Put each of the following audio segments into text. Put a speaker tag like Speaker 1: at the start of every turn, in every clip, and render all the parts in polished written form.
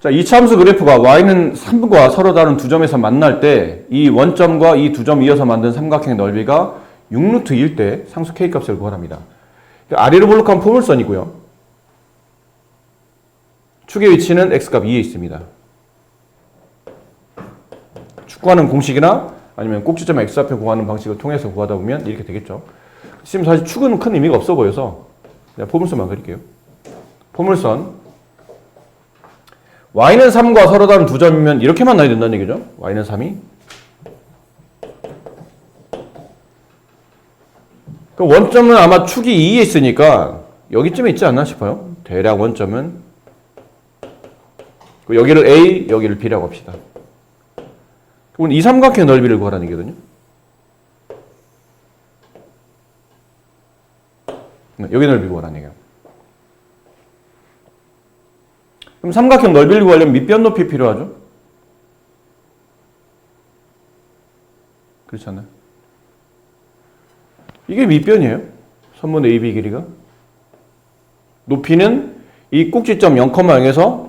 Speaker 1: 자, 이차함수 그래프가 y는 3과 서로 다른 두 점에서 만날 때 이 원점과 이 두 점 이어서 만든 삼각형 넓이가 6루트 1일 때 상수 k 값을 구하랍니다. 아래로 볼록한 포물선이고요. 축의 위치는 x값 2에 있습니다. 축구하는 공식이나 아니면 꼭지점 x좌표 구하는 방식을 통해서 구하다 보면 이렇게 되겠죠. 지금 사실 축은 큰 의미가 없어 보여서 포물선만 그릴게요. 포물선 y는 3과 서로 다른 두 점이면 이렇게만 나야 된다는 얘기죠. y는 3이. 그 원점은 아마 축이 2에 있으니까 여기쯤에 있지 않나 싶어요. 대략 원점은. 여기를 A, 여기를 B라고 합시다. 그럼 이 삼각형 넓이를 구하라는 얘기거든요. 여기 넓이 구하라는 얘기예요. 그럼 삼각형 넓이를 구하려면 밑변 높이 필요하죠? 그렇지 않나요? 이게 밑변이에요. 선분 AB 길이가. 높이는 이 꼭지점 0,0에서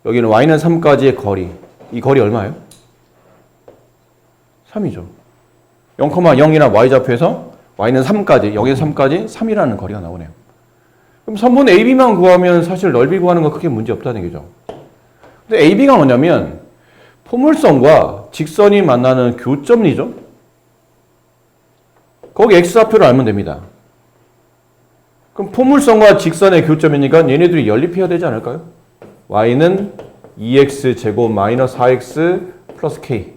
Speaker 1: 여기는 y는 3까지의 거리. 이 거리 얼마예요? 3이죠. 0,0이나 y좌표에서 y는 3까지, 여기서 3까지 3이라는 거리가 나오네요. 그럼 선분 AB만 구하면 사실 넓이 구하는 거 크게 문제 없다는 얘기죠. 근데 AB가 뭐냐면 포물선과 직선이 만나는 교점이죠. 거기 x좌표를 알면 됩니다. 그럼 포물선과 직선의 교점이니까 얘네들이 연립해야 되지 않을까요? y는 2x제곱 마이너스 4x 플러스 k.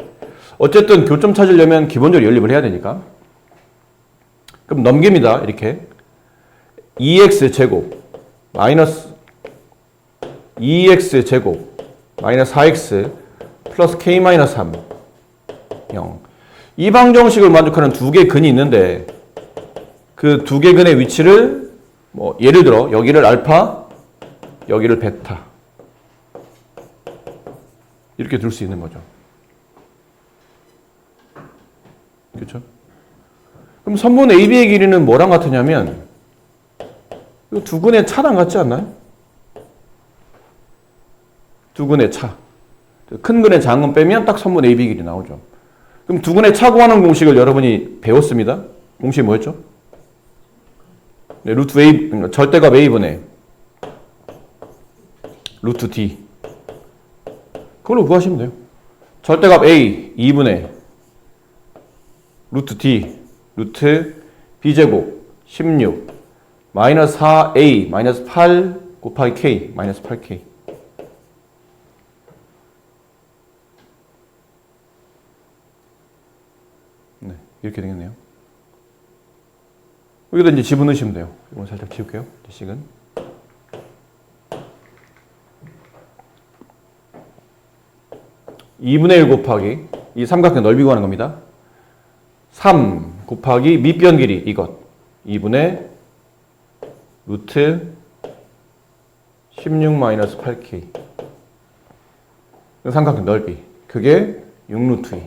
Speaker 1: 어쨌든 교점 찾으려면 기본적으로 연립을 해야 되니까. 그럼 넘깁니다. 이렇게. 2x제곱 마이너스 2x제곱 마이너스 4x 플러스 k 마이너스 3 0. 이 방정식을 만족하는 두 개의 근이 있는데 그 두 개의 근의 위치를 뭐 예를 들어 여기를 알파, 여기를 베타 이렇게 둘 수 있는 거죠. 그렇죠? 그럼 선분 AB의 길이는 뭐랑 같으냐면 이 두 근의 차랑 같지 않나요? 두 근의 차. 큰 근의 작은 빼면 딱 선분 AB 길이 나오죠. 그럼 두 근의 차 구하는 공식을 여러분이 배웠습니다. 공식이 뭐였죠? 네, 루트 A, 절대값 A분의 루트 D. 그걸로 구하시면 돼요. 절대값 A 2분의 루트 D, 루트 B제곱 16 마이너스 4A 마이너스 8 곱하기 K 마이너스 8K. 네, 이렇게 되겠네요. 여기다 이제 집어넣으시면 돼요. 이건 살짝 지울게요. 식은. (2분의 1) 곱하기 이 삼각형 넓이 구하는 겁니다. 3 곱하기 밑변 길이 이것 2분의 루트 16 마이너스 8K. 삼각형 넓이. 그게 6루트 2.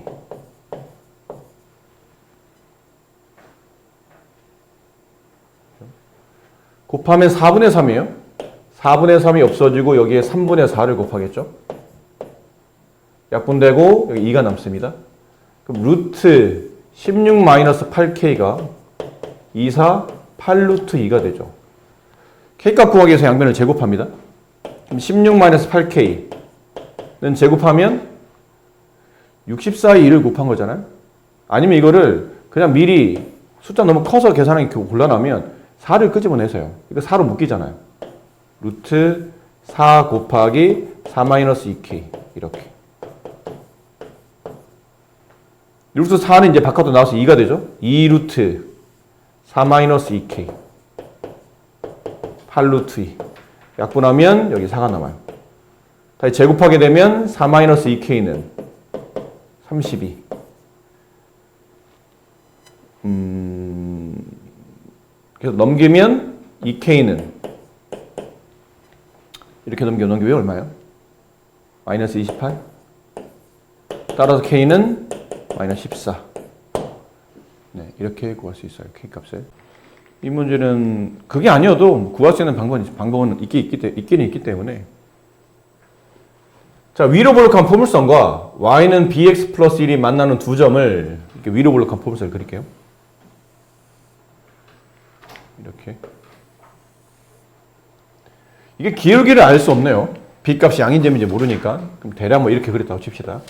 Speaker 1: 곱하면 4분의 3이에요. 4분의 3이 없어지고 여기에 3분의 4를 곱하겠죠. 약분되고 여기 2가 남습니다. 그럼 루트 16 마이너스 8K가 2, 4, 8루트 2가 되죠. K값 구하기 위해서 양변을 제곱합니다. 그럼 16 마이너스 8K는 제곱하면 64의 2를 곱한 거잖아요. 아니면 이거를 그냥 미리 숫자 너무 커서 계산하기 곤란하면 4를 끄집어내세요. 이거 4로 묶이잖아요. 루트 4 곱하기 4 마이너스 2K 이렇게. 루트 4는 이제 바깥으로 나와서 2가 되죠. 2 루트 4 마이너스 2K 8 루트 2 약분하면 여기 4가 남아요. 다시 제곱하게 되면 4 마이너스 2K는 32. 그래서 넘기면 2K는 이렇게 넘기면 얼마예요? 마이너스 28. 따라서 K는 마이너스 14. 네, 이렇게 구할 수 있어요. K값을. 이 문제는 그게 아니어도 구할 수 있는 방법은 있기는 있기 때문에 자, 위로 볼록한 포물선과 y는 bx 플러스 1이 만나는 두 점을 이렇게 위로 볼록한 포물선을 그릴게요. 이렇게. 이게 기울기를 알 수 없네요. b 값이 양인지 인지 모르니까. 그럼 대략 뭐 이렇게 그렸다고 칩시다.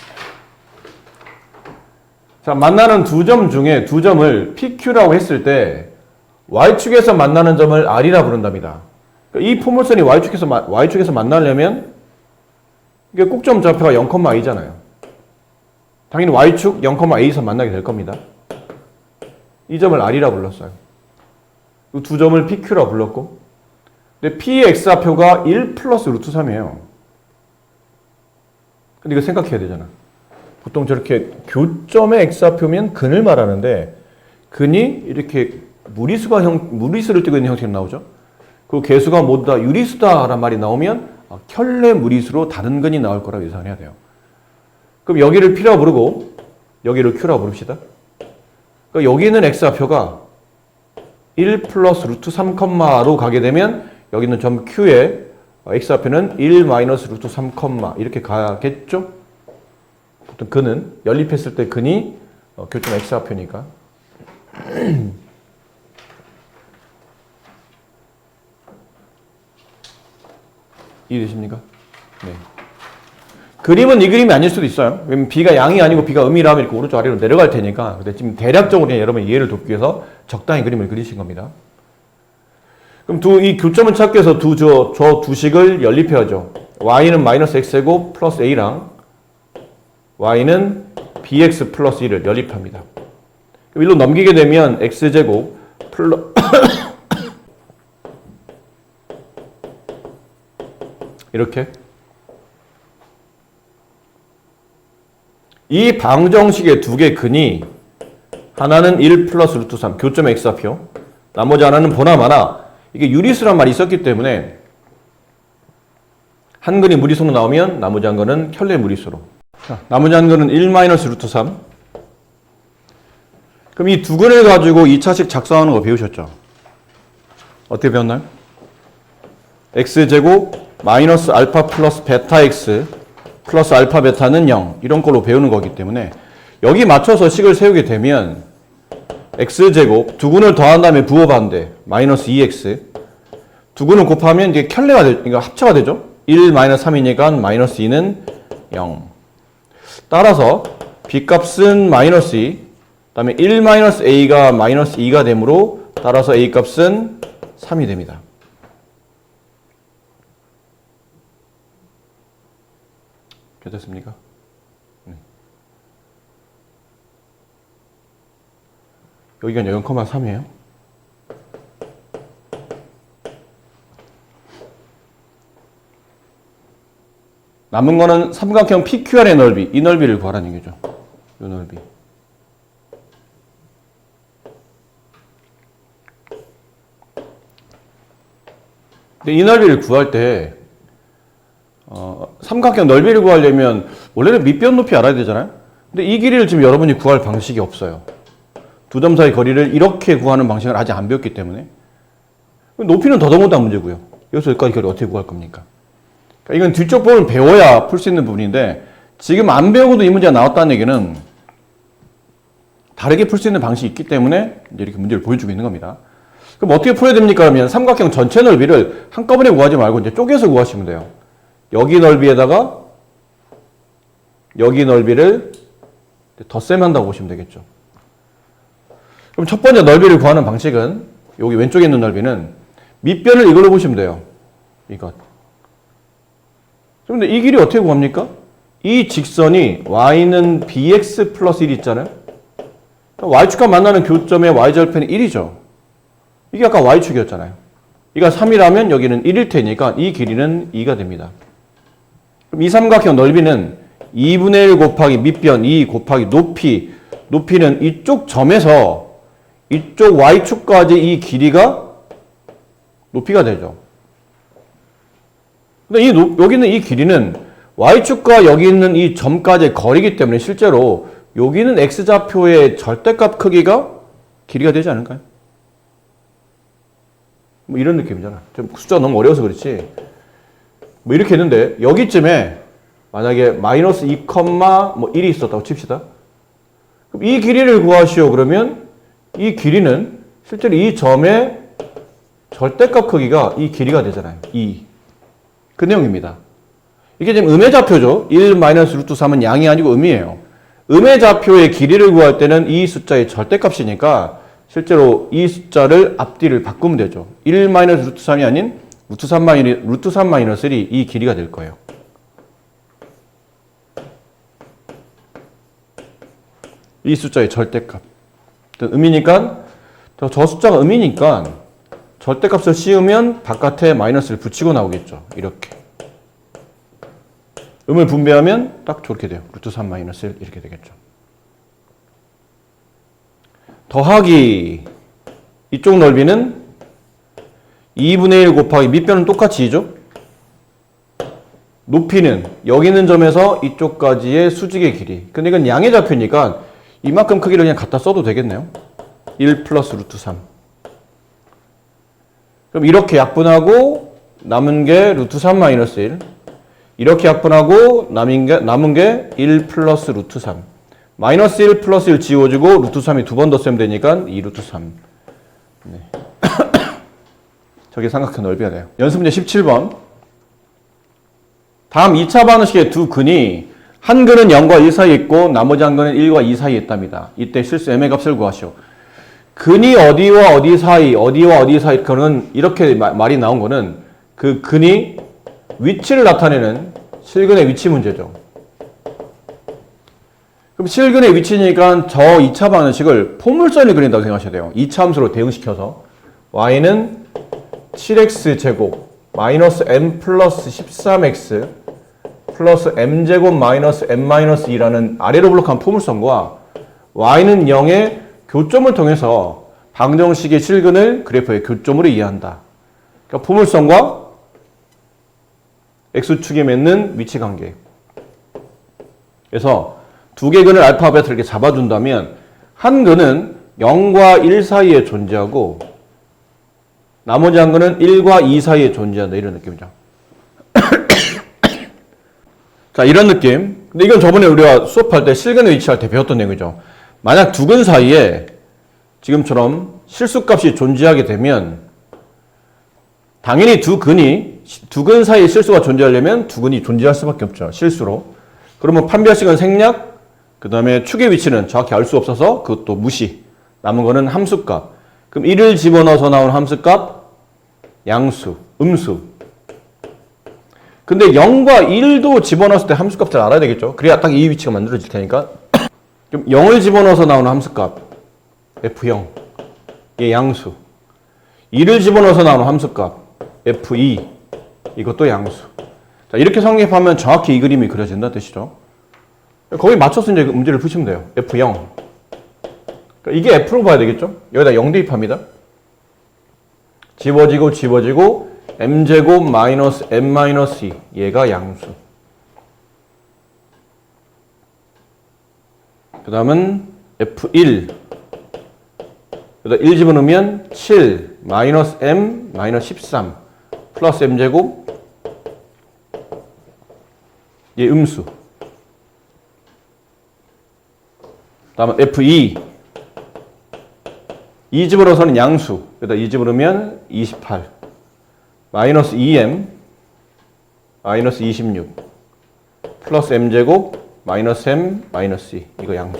Speaker 1: 자, 만나는 두 점 중에 두 점을 PQ라고 했을 때 Y축에서 만나는 점을 R이라 부른답니다. 그러니까 이 포물선이 Y축에서 만나려면 이게 꼭점 좌표가 0,A잖아요. 당연히 Y축 0,A에서 만나게 될 겁니다. 이 점을 R이라 불렀어요. 이 두 점을 PQ라 불렀고, 근데 P의 X좌표가 1 플러스 루트 3이에요. 근데 이거 생각해야 되잖아. 보통 저렇게 교점의 X좌표면 근을 말하는데, 근이 이렇게 무리수를 띠고 있는 형태로 나오죠. 그 개수가 모두 다 유리수다라는 말이 나오면 켤레 무리수로 다른 근이 나올 거라고 예상을 해야 돼요. 그럼 여기를 P라고 부르고 여기를 Q라고 부릅시다. 그러니까 여기 있는 X좌표가 1 플러스 루트 3로 가게 되면 여기 있는 점 Q의 X좌표는 1 마이너스 루트 3, 이렇게 가겠죠? 보통 근은 연립했을 때 근이 교점 X좌표니까. 이해되십니까? 네. 그림은 이 그림이 아닐 수도 있어요. 왜냐면 B가 양이 아니고 B가 음이라면 이렇게 오른쪽 아래로 내려갈 테니까. 근데 지금 대략적으로 여러분 이해를 돕기 위해서 적당히 그림을 그리신 겁니다. 그럼 이 교점을 찾기 위해서 저 두 식을 연립해야죠. y는 마이너스 x제곱 플러스 a랑 y는 bx 플러스 1을 연립합니다. 일로 넘기게 되면 x제곱 이렇게 이 방정식의 두 개 근이 하나는 1 플러스 루트 3 교점 x좌표, 나머지 하나는 보나마나 이게 유리수란 말이 있었기 때문에 한 근이 무리수로 나오면 나머지 한 근은 켤레 무리수로. 자, 나머지 한 근은 1 마이너스 루트 3. 그럼 이 두 근을 가지고 2차식 작성하는 거 배우셨죠? 어떻게 배웠나요? x제곱 마이너스 알파 플러스 베타 x 플러스 알파 베타는 0 이런 걸로 배우는 거기 때문에 여기 맞춰서 식을 세우게 되면 x제곱 두 근을 더한 다음에 부호반대 마이너스 2x 두 근을 곱하면 이게 켤레가 그러니까 합차가 되죠. 1 마이너스 3이니까 마이너스 2는 0. 따라서 b값은 마이너스 2, 그다음에 1 마이너스 a가 마이너스 2가 되므로 따라서 a 값은 3이 됩니다. 됐습니까? 네. 여기가 0,3이에요. 남은 거는 삼각형 PQR의 넓이, 이 넓이를 구하라는 얘기죠. 이 넓이. 근데 이 넓이를 구할 때 삼각형 넓이를 구하려면 원래는 밑변 높이 알아야 되잖아요. 근데 이 길이를 지금 여러분이 구할 방식이 없어요. 두 점 사이 거리를 이렇게 구하는 방식을 아직 안 배웠기 때문에 높이는 더더군다나 문제고요. 여기서 여기까지 거리 어떻게 구할 겁니까? 그러니까 이건 뒤쪽 부분을 배워야 풀 수 있는 부분인데 지금 안 배우고도 이 문제가 나왔다는 얘기는 다르게 풀 수 있는 방식이 있기 때문에 이제 이렇게 문제를 보여주고 있는 겁니다. 그럼 어떻게 풀어야 됩니까? 그러면 삼각형 전체 넓이를 한꺼번에 구하지 말고 이제 쪼개서 구하시면 돼요. 여기 넓이에다가 여기 넓이를 덧셈 한다고 보시면 되겠죠. 그럼 첫 번째 넓이를 구하는 방식은 여기 왼쪽에 있는 넓이는 밑변을 이걸로 보시면 돼요. 이것. 그런데 이 길이 어떻게 구합니까? 이 직선이 y는 bx 플러스 1 있잖아요. y축과 만나는 교점의 y절편이 1이죠. 이게 아까 y축이었잖아요. 이가 3이라면 여기는 1일 테니까 이 길이는 2가 됩니다. 그럼 이 삼각형 넓이는 2분의 1 곱하기 밑변 2 곱하기 높이는 이쪽 점에서 이쪽 y축까지 이 길이가 높이가 되죠. 근데 여기는 이 길이는 y축과 여기 있는 이 점까지의 거리이기 때문에 실제로 여기는 x좌표의 절대값 크기가 길이가 되지 않을까요? 뭐 이런 느낌이잖아. 좀 숫자가 너무 어려워서 그렇지. 뭐 이렇게 했는데 여기쯤에 만약에 마이너스 2, 뭐 1이 있었다고 칩시다. 그럼 이 길이를 구하시오. 그러면 이 길이는 실제로 이 점의 절대값 크기가 이 길이가 되잖아요. 2. 그 내용입니다. 이게 지금 음의 좌표죠. 1 마이너스 루트 3은 양이 아니고 음이에요. 음의 좌표의 길이를 구할 때는 이 숫자의 절대값이니까 실제로 이 숫자를 앞뒤를 바꾸면 되죠. 1 마이너스 루트 3이 아닌 루트 3 마이너스 1이 이 길이가 될 거예요. 이 숫자의 절대값. 음이니까 저 숫자가 음이니까 절대값을 씌우면 바깥에 마이너스를 붙이고 나오겠죠. 이렇게. 음을 분배하면 딱 저렇게 돼요. 루트 3 마이너스 1 이렇게 되겠죠. 더하기 이쪽 넓이는 2분의 1 곱하기 밑변은 똑같이 2죠. 높이는 여기 있는 점에서 이쪽까지의 수직의 길이. 근데 이건 양의 좌표니까 이만큼 크기를 그냥 갖다 써도 되겠네요. 1 플러스 루트 3. 그럼 이렇게 약분하고 남은 게 루트 3 마이너스 1. 이렇게 약분하고 남은 게 1 플러스 루트 3. 마이너스 1 플러스 1 지워지고 루트 3이 두 번 더 쓰면 되니까 2 루트 3. 네. 저게 삼각형 넓이가 돼요. 연습 문제 17번. 다음 2차 방정식의 두 근이 한 근은 0과 1 사이에 있고 나머지 한 근은 1과 2 사이에 있답니다. 이때 실수 m의 값을 구하시오. 근이 어디와 어디 사이, 어디와 어디 사이, 그거는 이렇게 말이 나온 거는 그 근이 위치를 나타내는 실근의 위치 문제죠. 그럼 실근의 위치니까 저 2차 방정식을 포물선을 그린다고 생각하셔야 돼요. 2차 함수로 대응시켜서 y는 7x제곱 마이너스 m 플러스 13x 플러스 m제곱 마이너스 m-2라는 아래로 블록한 포물선과 y는 0의 교점을 통해서 방정식의 실근을 그래프의 교점으로 이해한다. 그러니까 포물선과 x축이 맺는 위치관계. 그래서 두 개의 근을 알파, 베타를 이렇게 잡아준다면 한 근은 0과 1 사이에 존재하고 나머지 한 근은 1과 2 사이에 존재한다. 이런 느낌이죠. 자, 이런 느낌. 근데 이건 저번에 우리가 수업할 때 실근의 위치할 때 배웠던 내용이죠. 만약 두 근 사이에 지금처럼 실수값이 존재하게 되면 당연히 두 근 사이에 실수가 존재하려면 두 근이 존재할 수밖에 없죠. 실수로. 그러면 판별식은 생략, 그 다음에 축의 위치는 정확히 알 수 없어서 그것도 무시. 남은 거는 함수값. 그럼 1을 집어넣어서 나온 함수값, 양수, 음수. 근데 0과 1도 집어넣었을 때 함수값을 알아야 되겠죠. 그래야 딱 이 위치가 만들어질 테니까. 그럼 0을 집어넣어서 나오는 함수값, F0. 얘 양수. 2를 집어넣어서 나오는 함수값, F2. 이것도 양수. 자, 이렇게 성립하면 정확히 이 그림이 그려진다는 뜻이죠. 거기 맞춰서 이제 문제를 푸시면 돼요. F0. 그러니까 이게 F로 봐야 되겠죠? 여기다 0 대입합니다. 집어지고 m제곱 마이너스 m-2. 얘가 양수. 그 다음은 F1. 여기다 1 집어넣으면 7 마이너스 m 마이너스 13 플러스 m제곱. 얘 음수. 다음은 F2. 2 집어넣어서는 양수. 여기다 2 집어넣으면 28. 마이너스 2m 마이너스 26 플러스 m제곱 마이너스 m 마이너스 2. 이거 양수.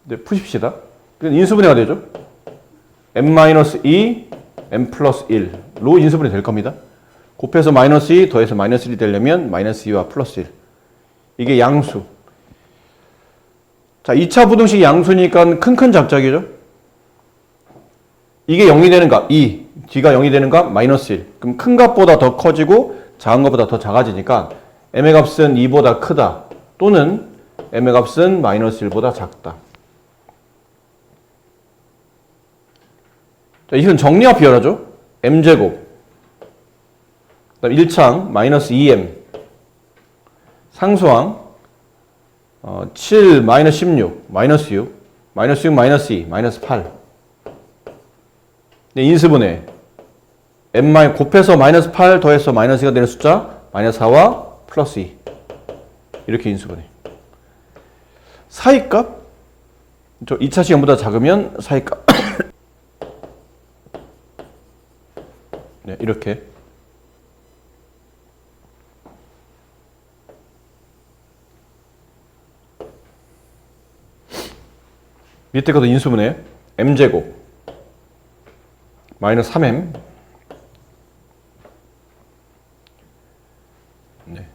Speaker 1: 네, 푸십시다. 인수분해가 되죠. m-2 m 플러스 1로 인수분해 될 겁니다. 곱해서 마이너스 2 더해서 마이너스 1이 되려면 마이너스 2와 플러스 1. 이게 양수. 자, 2차 부등식 양수니까 큰 작작이죠. 이게 0이 되는 값 2, 뒤가 0이 되는 값 마이너스 1. 그럼 큰 값보다 더 커지고 작은 값보다 더 작아지니까 m의 값은 2보다 크다. 또는 m의 값은 마이너스 1보다 작다. 자, 이건 정리합 비열하죠. m제곱. 그다음 1창 마이너스 2m. 상수항 7 마이너스 16 마이너스 6 마이너스 6 마이너스 2 마이너스 8. 네, 인수분해 m 곱해서 마이너스 8 더해서 마이너스 2가 되는 숫자 마이너스 4와 플러스 2 이렇게 인수분해. 사이값? 저 2차 시험보다 작으면 사이값 네, 이렇게 밑에 것도 인수분해. m제곱 마이너스 3m 네,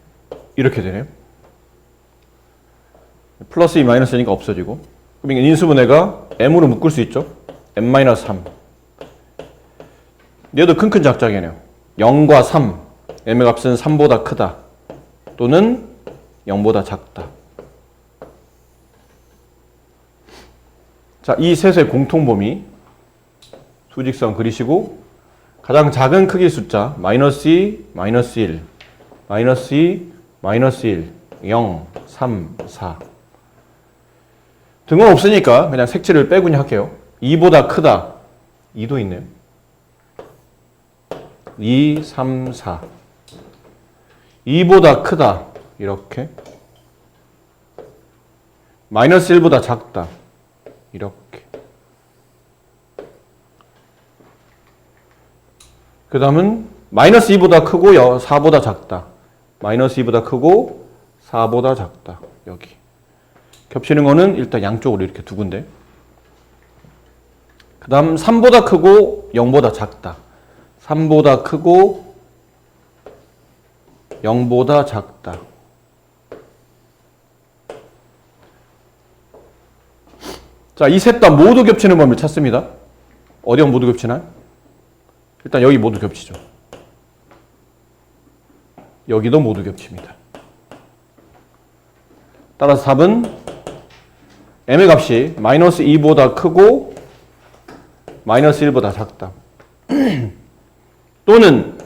Speaker 1: 이렇게 되네요. 플러스 2 마이너스 니까 없어지고, 그럼 이게 인수분해가 m으로 묶을 수 있죠. m-3 얘도 큰 작작이네요. 0과 3 m의 값은 3보다 크다 또는 0보다 작다. 자, 이 셋의 공통범위 수직선 그리시고 가장 작은 크기 숫자 마이너스 2, 마이너스 1, 마이너스 2, 마이너스 1, 0, 3, 4 등은 없으니까 그냥 색칠을 빼군요 할게요. 2보다 크다 2도 있네요. 2, 3, 4 2보다 크다 이렇게 마이너스 1보다 작다 이렇게 그 다음은 마이너스 2보다 크고 4보다 작다 마이너스 2보다 크고 4보다 작다 여기 겹치는 거는 일단 양쪽으로 이렇게 두 군데 그 다음 3보다 크고 0보다 작다 3보다 크고 0보다 작다 자, 이 셋 다 모두 겹치는 범위를 찾습니다. 어디가 모두 겹치나요? 일단 여기 모두 겹치죠. 여기도 모두 겹칩니다. 따라서 답은 m의 값이 마이너스 2보다 크고 마이너스 1보다 작다. 또는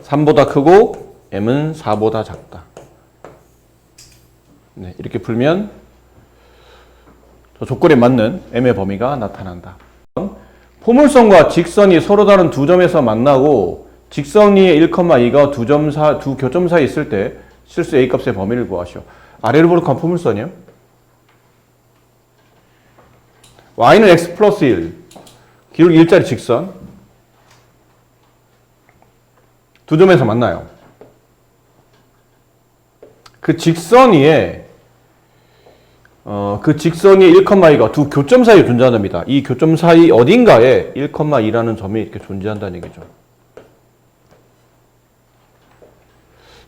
Speaker 1: 3보다 크고 m은 4보다 작다. 네, 이렇게 풀면 조건에 맞는 m의 범위가 나타난다. 포물선과 직선이 서로 다른 두 점에서 만나고 직선 위에 1,2가 두 교점 사이에 있을 때 실수 A값의 범위를 구하시오. 아래로 볼록한 포물선이요. y는 x 플러스 1 기울기 1짜리 직선 두 점에서 만나요. 그 직선 위에 그 직선이 1,2가 두 교점 사이에 존재한답니다. 이 교점 사이 어딘가에 1,2라는 점이 이렇게 존재한다는 얘기죠.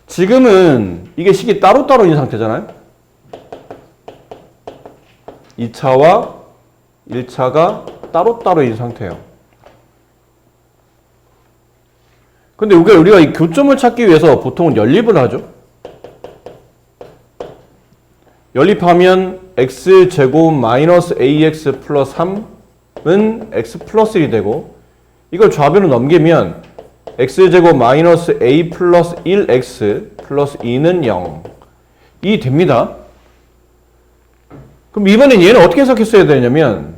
Speaker 1: 지금은 이게 식이 따로따로 있는 상태잖아요. 2차와 1차가 따로따로 있는 상태예요. 근데 우리가 이 교점을 찾기 위해서 보통은 연립을 하죠. 연립하면 x제곱 마이너스 ax 플러스 3은 x 플러스 1이 되고 이걸 좌변으로 넘기면 x제곱 마이너스 a 플러스 1x 플러스 2는 0 이 됩니다. 그럼 이번엔 얘는 어떻게 해석했어야 되냐면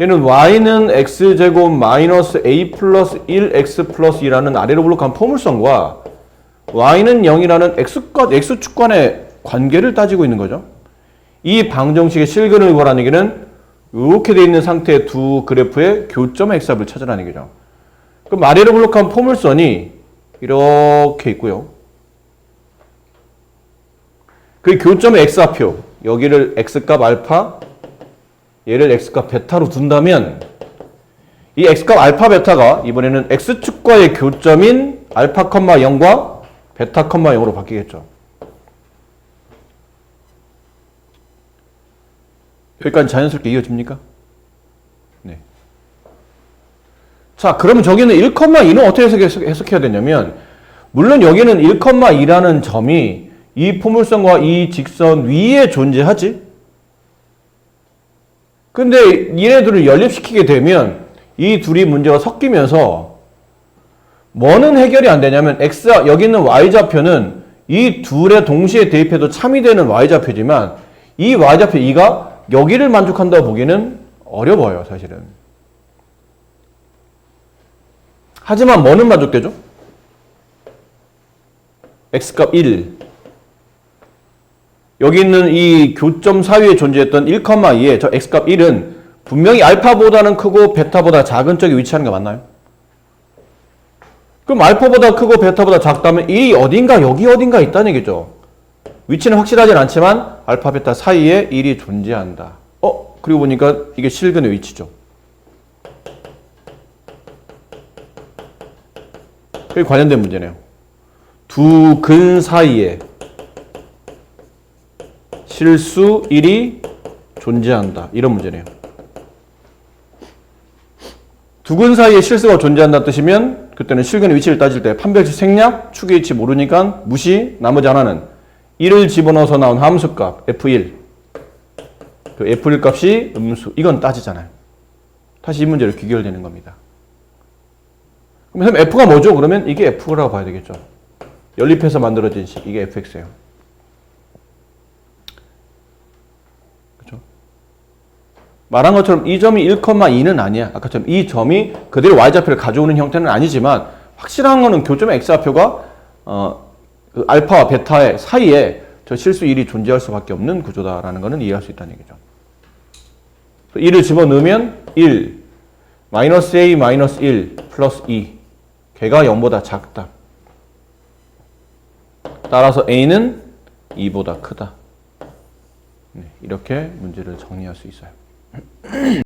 Speaker 1: 얘는 y는 x제곱 마이너스 a 플러스 1x 플러스 2라는 아래로 볼록한 포물선과 y는 0이라는 x축 간의 관계를 따지고 있는 거죠. 이 방정식의 실근을 구하라는 얘기는 이렇게 되어 있는 상태의 두 그래프의 교점 x값을 찾으라는 얘기죠. 그럼 아래로 볼록한 포물선이 이렇게 있고요. 그 교점의 x좌표 여기를 x값 알파 얘를 x값 베타로 둔다면 이 x값 알파 베타가 이번에는 x축과의 교점인 알파, 0과 베타, 0으로 바뀌겠죠. 여기까지 자연스럽게 이어집니까? 네. 자, 그러면 저기는 1,2는 어떻게 해석해야 되냐면 물론 여기는 1,2라는 점이 이 포물선과 이 직선 위에 존재하지. 근데 얘네들을 연립시키게 되면 이 둘이 문제가 섞이면서 뭐는 해결이 안 되냐면 여기 있는 y좌표는 이 둘에 동시에 대입해도 참이 되는 y좌표지만 이 y좌표 2가 여기를 만족한다고 보기는 어려워요, 사실은. 하지만 뭐는 만족되죠? x값 1. 여기 있는 이 교점 사이에 존재했던 1,2의 저 x값 1은 분명히 알파보다는 크고 베타보다 작은 쪽에 위치하는 게 맞나요? 그럼 알파보다 크고 베타보다 작다면 1이 어딘가 여기 어딘가 있다는 얘기죠. 위치는 확실하진 않지만 알파, 베타 사이에 1이 존재한다. 그리고 보니까 이게 실근의 위치죠. 그게 관련된 문제네요. 두 근 사이에 실수 1이 존재한다. 이런 문제네요. 두 근 사이에 실수가 존재한다는 뜻이면 그때는 실근의 위치를 따질 때 판별식 생략, 축의 위치 모르니까 무시, 나머지 하나는 1을 집어넣어서 나온 함수값 F1. 그 F1 값이 음수. 이건 따지잖아요. 다시 이 문제를 귀결되는 겁니다. 그럼 F가 뭐죠? 그러면 이게 F라고 봐야 되겠죠. 연립해서 만들어진 식. 이게 Fx예요. 그렇죠? 말한 것처럼 이 점이 1,2는 아니야. 아까처럼 이 점이 그대로 y좌표를 가져오는 형태는 아니지만 확실한 거는 교점의 x좌표가 그 알파와 베타의 사이에 저 실수 1이 존재할 수밖에 없는 구조다라는 것은 이해할 수 있다는 얘기죠. 1을 집어넣으면 1, 마이너스 a 마이너스 1 플러스 2. 걔가 0보다 작다. 따라서 a는 2보다 크다. 네, 이렇게 문제를 정리할 수 있어요.